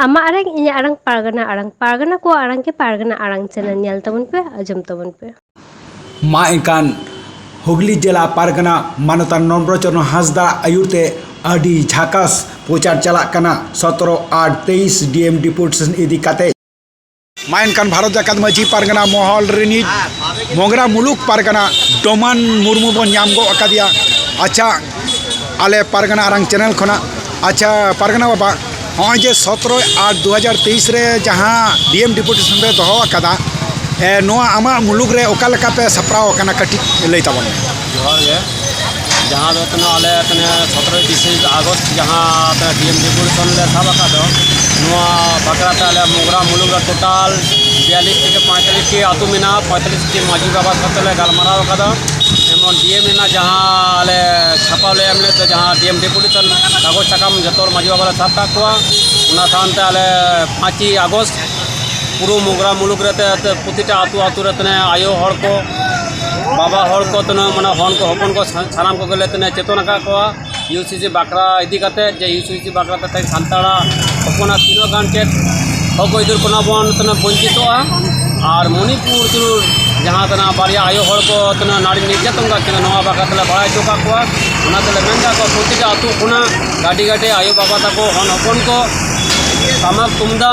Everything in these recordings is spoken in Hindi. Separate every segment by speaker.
Speaker 1: Ama arang inya pargana ko arang ke pargana arang channel nyal tabun pe ajam tabun pe.
Speaker 2: मा इनकान हुगली जिला पारगना मानता नम्रचरण हांसदा आयुरते अडी झाकास प्रचार चलाकना 17/8/23 डीएम डिपुटेशन इदी काते मा इनकान भारत जाकात मजी पारगना महल रिनी मोगरा मुलुक पारगना डोमान मुर्मू बन नामगो अकादिया अच्छा आले पारगना आरंग चैनल खना अच्छा पारगना बाबा हाँ जे 17/8/2023 रे जहाँ डीएम डिपुटेशन रे दोहो अकादा आमा मुलुक रे ओका लेका पे सपराव कना कटी लई ताबन
Speaker 3: जोहार गे जहाँ दो तना आले तने 17 अगस्त जहाँ डीएम डिपुटेशन ले साब अकादो नोआ बकराते आले मोगरा मुलुक रे टोटल 42 থেকে 45 टी आतु मेना 45 टी माजी बाबा सतले गालमाराव अकादो एमन डीएम मेना जहाँ आले छापाले एमले तो जहाँ डीएम डिपुटेशन कागज साकाम जतोर माजी बाबा साब काकुआ उना सानते आले 5 अगस्त पूरा मोगरा मुलुक रहते प्रतिटा आतु आतु रहते आयो हर को बाबा हर को तना मना हन को हपन को सानाम को गले तने चेतना का को यूसीसी बाकरा इदी काते जे यूसीसी बाकरा तते सांताड़ा हपना तीनो गान चेक हको इधर कोना बन तने वंचितोआ और मणिपुर तुर जहाँ तना बारिया आयो हर को तना नाड़ी निर्यातन का केना नवा बाकरा तले बड़ाई चोका को उना तले मेंदा को प्रतिटा आतु कोना गाड़ी गाड़ी आयो बाबा तको हन हपन को सामक तुमदा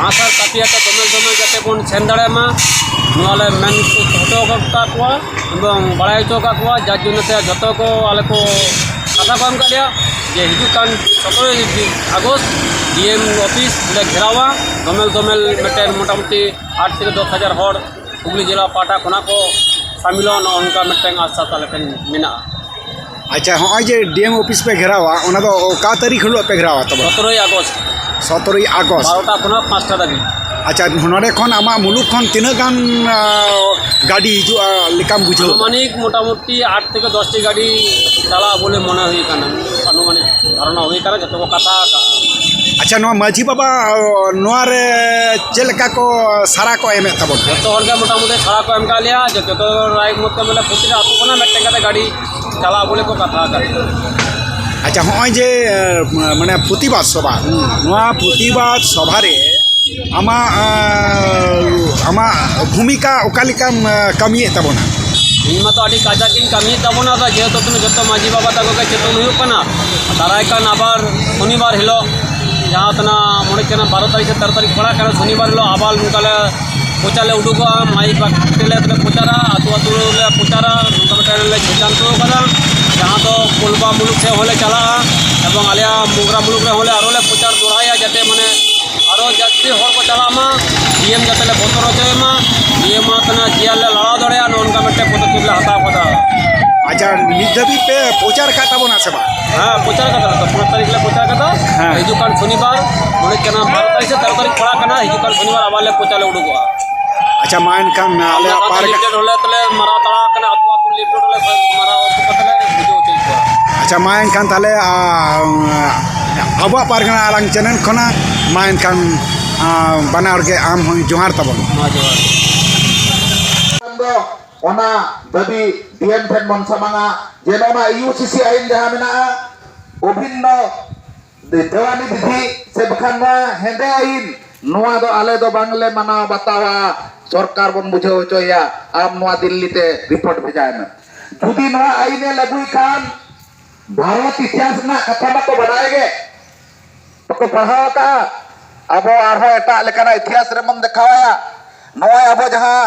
Speaker 3: आसार कापिया तो दमल दमल जाते बन सेन दाड़ेमा नाले मेन हटो का एवं बड़ाई चो का जार जुनते जत को आले को कथा को एम कालिया जे हिजुकान 17 अगस्त डीएम ऑफिस ले घेरावा दमल दमल मेटेन मोटामुटी 8 থেকে 10 हज़ार हर हुगली जिला पाटा खना को शामिलन उनका मेटेन आशा तालेकन मेना
Speaker 2: अच्छा हाँ जे डीएम ऑफिस पे घेरावा ओना दो का तारीख हलो पे घेरावा तब
Speaker 3: 17 अगस्त
Speaker 2: 17 अगस्त
Speaker 3: 12टा खना 5टा दाबी
Speaker 2: अच्छा नोडे खन आमा मुलुक खन तीन गान गाड़ी हिजु लिकाम बुझो
Speaker 3: अनुमानिक मोटामुटी 8 থেকে 10 टी गाड़ी चला बोले मना हुई काना अनुमानिक धारणा हुई काना जतो को कथा
Speaker 2: अच्छा नो माझी बाबा नोआ रे चेलका को सारा को एमे तब
Speaker 3: जतो हर के मोटामुटी सारा को एम का लिया जतो राय मत के मतलब प्रतिटा आतु कोना मेटे का गाड़ी चला बोले को कथा का
Speaker 2: अच्छा हाँ जे माने प्रतिबाद सभा नोआ प्रतिबाद सभा रे आमा आमा भूमिका ओकालिका कमी तबना
Speaker 3: इन तो अड़ी काजा किन कमी तबना ता जेतो तुम जतो माजी बाबा तको के चेतन हुई कना दाराय का आबार शनिवार हिलो जहाँ तना मोड़े के 12 तारीख से 13 तारीख पड़ा कर शनिवार हिलो आबाल उनकाले पोचाले उडुको माइक बाकटेले तले पोचारा आतु आतु ले पोचारा उनका बेटा ले सिद्धांत करा जहाँ तो कोलबा मुलुक से होले चला एवं आलिया मोगरा मुलुक रे होले आरो ले पोचार दोहराया जाते माने आरो जाति हर को चलामा डीएम जाते ले बतर होतेमा डीएम तना जिया ले लड़ा दड़या उनका बेटे पदक्षेप ले हता पदा
Speaker 2: अच्छा निधबी पे प्रचार का तबना सेबा
Speaker 3: हाँ प्रचार का तो 15 तारीख ले प्रचार का हिजुकान शनिवार मोड़े के 12 तारीख से 13 तारीख पड़ा करना हिजुकान शनिवार आवाले पोचाले उडुको
Speaker 2: अच्छा माइन कान आले पार
Speaker 3: होले तले मरा तड़ा कने आतु आतु लिफ्ट ले मरा पतले बुझो चलको
Speaker 2: अच्छा माइन कान ताले अबा पारगना आरंग चैनल खना माइन कान बनार के आम हो जोहार तबन
Speaker 3: हाँ जोहार
Speaker 4: ओना दाबी डीएम ठेन मन समांगा जेनोना यूसीसी आइन जहां मेना अभिन्न देवानी विधि से बखाना हेंदे आइन नोआ दो आले दो बांगले मना बतावा सरकार बन बुझाव होचोया आम नोआ दिल्ली ते रिपोर्ट भेजाय में जुदी नोआ आइने लगुई खान भारत इतिहास ना कथा को बनाएगे तो पढ़ाओ का अब आरो एटा लेकाना इतिहास रे मन देखावाया नोआ अब जहां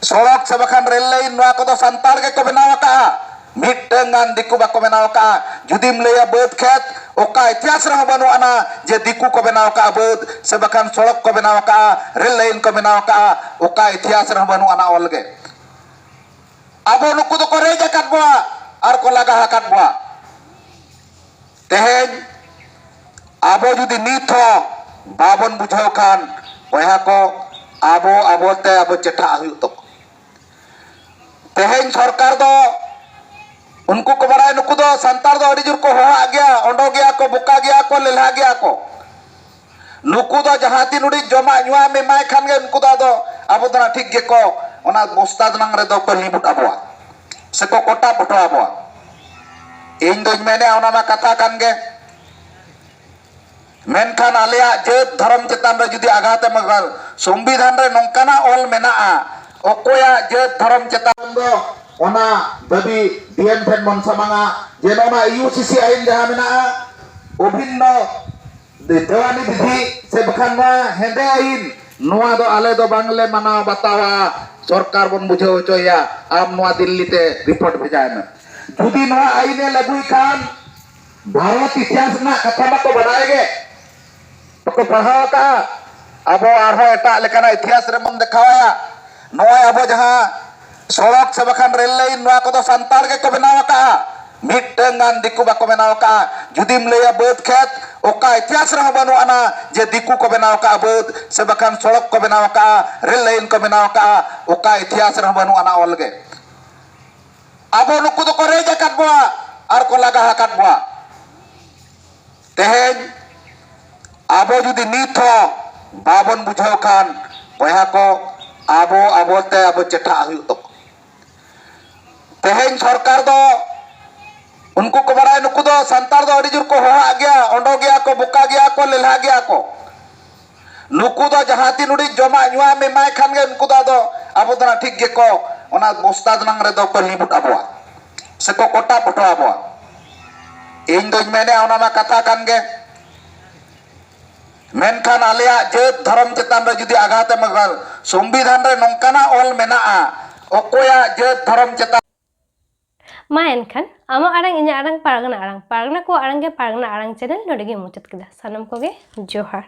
Speaker 4: सड़क से बखान रेल लाइन नोआ को संताल के को बनाव का मिटंगान दिकु बाको बनाव का जुदीम लेया बद खेत ओका इतिहास रे बनु आना जे दिकु को बनाव का बद से बखान सड़क को बनाव का रेल लाइन को बनाव का ओका इतिहास रे बनु आना अलगे अब नुकु तो करे जकात बुआ आर को लगा हकात बुआ तेहेन अब जुदी नित हो बाबन बुझाव खान ओहा को आबो आबोते आबो चेठा हुई तो तेहेन सरकार दो उनको को बड़ा नुकु दो संतार दो अड़ी जुर को हो गया ओंडो गया को बुका गया को लेला गया को नुकु दो जहां तीन उड़ी जमा नुआ में माय खान गे उनको दो अब दना ठीक गे को ओना उस्ताद नंग रे दो को लिबुट अबवा से को कोटा पटो अबवा इन दो मेने ओना मा कथा कान गे मेनखान आलेया जेत धर्म चेतान रे जुदी आघात एमगल संविधान रे नोंकाना ऑल मेनाआ ओकोया जेत धर्म चेतान दो ओना दाबी डीएम ठेन मन सामांगा जेनोना यूसीसी आईन जहां मेनाआ अभिन्न देवानी विधि से बखान हेंदे आईन नोआ दो आले दो बांगले माना बतावा सरकार बन बुझाव होचोया आम नोआ दिल्ली ते रिपोर्ट भेजाय में जुदी नोआ आईने लागुई खान भारत इतिहास ना कथा बाको बनाएगे तो पढ़ाओ का अब आरो एटा लेकाना इतिहास रे मन देखावाया नोआ अब जहां सड़क से बखान रेल लाइन नोआ को तो संताल के को बनावा का मिटंगान दिकु बाको बनावा का जुदीम लेया बद खेत ओका इतिहास रे बनु आना जे दिकु को बनावा का बद से बखान सड़क को बनावा का रेल लाइन को बनावा का ओका इतिहास रे बनु आना ओलगे अब नुकु तो करे जकात बुआ आर को लगा हकात बुआ तेहेन आबो जुदी नीत हो बाबन बुझाव खान बया को आबो आबोते आबो चेठा हुई तो तेहेन सरकार दो उनको को बराय नुकु दो संतार दो अडिजुर को होहा गया ओंडो गया को बुका गया को लेला गया को नुकु दो जहां तीन उड़ी जमा जुआ में माय खान गे उनको दो आबो दना ठीक गे को ओना मोस्ताद नंग रे दो को लिबुट आबो से को कोटा पटो आबो इन दो मेने ओना मा कथा कान गे मेनखान आलेया जेत धर्म चेतान रे जुदी आघात एमगल संविधान रे नोंकाना ऑल मेनाआ ओकोया जेत धर्म चेतान
Speaker 1: मा एनखान आमा आड़ांग इᱧᱟᱹᱜ आड़ांग पारगना को आड़ांग गे पारगना आड़ांग चैनल नोडे गे मुचाद केदा सानम कोगे जोहार।